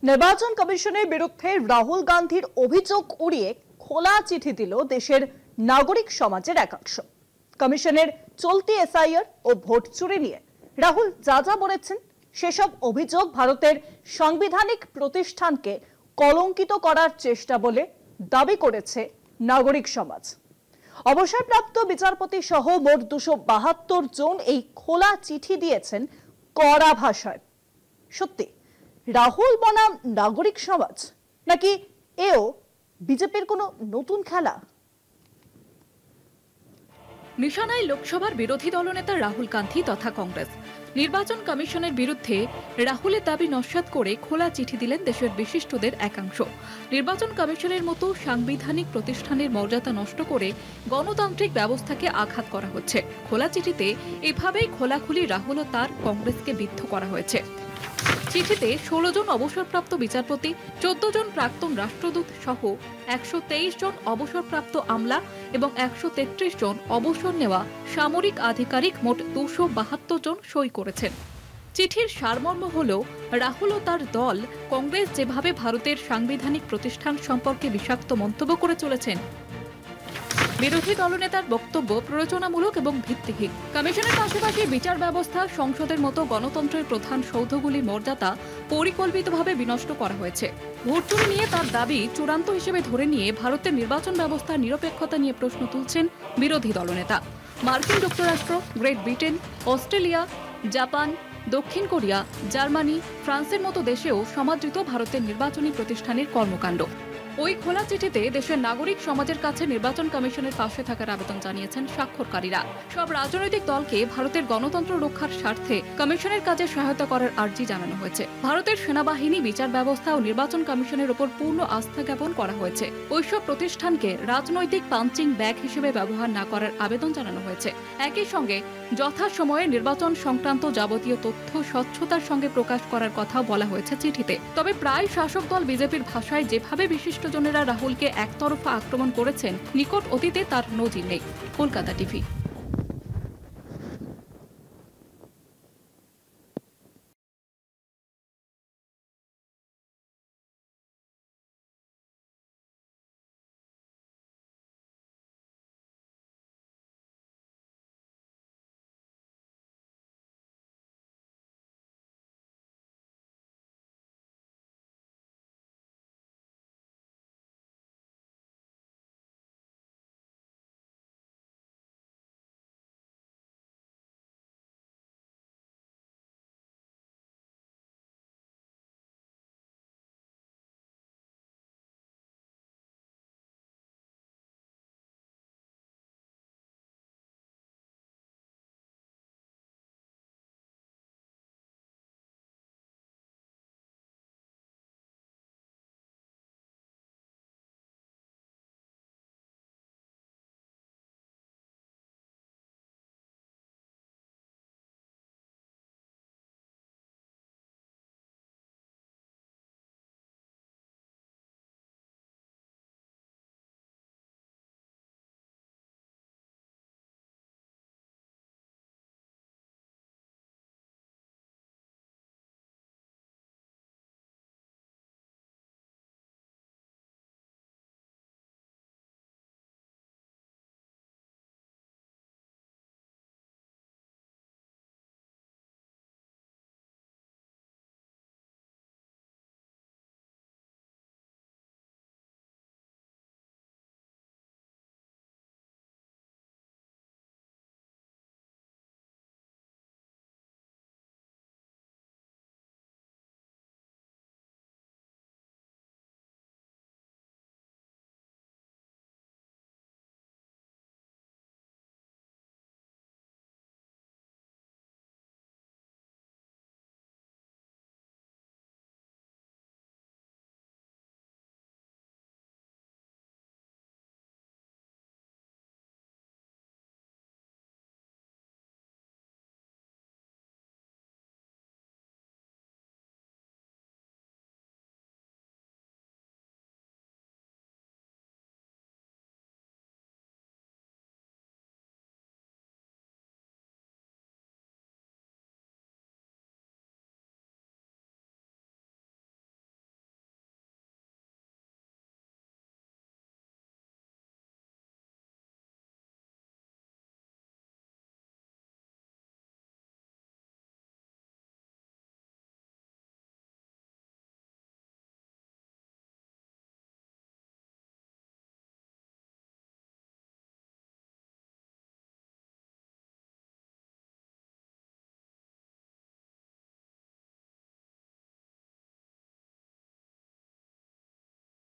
নির্বাচন কমিশনের বিরুদ্ধে রাহুল গান্ধীর অভিযোগ উড়িয়ে খোলা চিঠি দিল দেশের নাগরিক সমাজের একাংশ। কমিশনের চলতি এসআইআর ও ভোট চুরি নিয়ে রাহুল যা বলেছেন সেসব অভিযোগ ভারতের সাংবিধানিক প্রতিষ্ঠানকে কলঙ্কিত করার চেষ্টা বলে দাবি করেছে নাগরিক সমাজ। অবসরপ্রাপ্ত বিচারপতি সহ মোট 272 জন এই খোলা চিঠি দিয়েছেন কড়া ভাষায়। সত্যি রাহুল বনাম নাগরিক সমাজ, নাকি এও বিজেপির কোনো নতুন খেলা? নিশানায় লোকসভার বিরোধী দলনেতা রাহুল গান্ধী তথা কংগ্রেস। নির্বাচন কমিশনের বিরুদ্ধে রাহুলের দাবি নস্যাৎ করে খোলা চিঠি দিলেন দেশের বিশিষ্টদের একাংশ। নির্বাচন কমিশনের মতো সাংবিধানিক প্রতিষ্ঠানের মর্যাদা নষ্ট করে গণতান্ত্রিক ব্যবস্থাকে আঘাত করা হচ্ছে। খোলা চিঠিতে এভাবেই খোলাখুলি রাহুল ও তার কংগ্রেসকে বিদ্ধ করা হয়েছে। চিঠিতে 16 জন অবসরপ্রাপ্ত বিচারপতি, 14 জন প্রাক্তন রাষ্ট্রদূত সহ 123 জন অবসরপ্রাপ্ত আমলা এবং 133 জন অবসর নেওয়া সামরিক আধিকারিক মোট 272 জন সই করেছেন। চিঠির সারমর্ম হল, রাহুল ও তার দল কংগ্রেস যেভাবে ভারতের সাংবিধানিক প্রতিষ্ঠান সম্পর্কে বিষাক্ত মন্তব্য করে চলেছেন, বিরোধী দলনেতার বক্তব্য প্ররোচনামূলক এবং ভিত্তিহীন। কমিশনের পাশাপাশি বিচার ব্যবস্থা, সংসদের মতো গণতন্ত্রের প্রধান সৌধগুলির মর্যাদা পরিকল্পিতভাবে বিনষ্ট করা হয়েছে। ভোট চুরি নিয়ে তার দাবি চূড়ান্ত হিসেবে ধরে নিয়ে ভারতের নির্বাচন ব্যবস্থার নিরপেক্ষতা নিয়ে প্রশ্ন তুলছেন বিরোধী দলনেতা। মার্কিন যুক্তরাষ্ট্র, গ্রেট ব্রিটেন, অস্ট্রেলিয়া, জাপান, দক্ষিণ কোরিয়া, জার্মানি, ফ্রান্সের মতো দেশেও সমাদৃত ভারতের নির্বাচনী প্রতিষ্ঠানের কর্মকাণ্ড। ওই খোলা চিঠিতে দেশের নাগরিক সমাজের কাছে নির্বাচন কমিশনের পাশে থাকার আবেদন জানিয়েছেন স্বাক্ষরকারীরা। সব রাজনৈতিক দলকে ভারতের গণতন্ত্র রক্ষার স্বার্থে কমিশনের কাজে সহায়তা করার আর্জি জানানো হয়েছে। ভারতের সেনাবাহিনী, বিচার ব্যবস্থা ও নির্বাচন কমিশনের উপর পূর্ণ আস্থা জ্ঞাপন করা হয়েছে। ওইসব প্রতিষ্ঠানকে রাজনৈতিক পাঞ্চিং ব্যাগ হিসেবে ব্যবহার না করার আবেদন জানানো হয়েছে। একই সঙ্গে যথাসময়ে নির্বাচন সংক্রান্ত যাবতীয় তথ্য স্বচ্ছতার সঙ্গে প্রকাশ করার কথাও বলা হয়েছে চিঠিতে। তবে প্রায় শাসক দল বিজেপির ভাষায় যেভাবে বিশিষ্ট জনেরা রাহুলকে একতরফা আক্রমণ করেছেন, নিকট অতীতে তার নজির নেই। কলকাতা টিভি।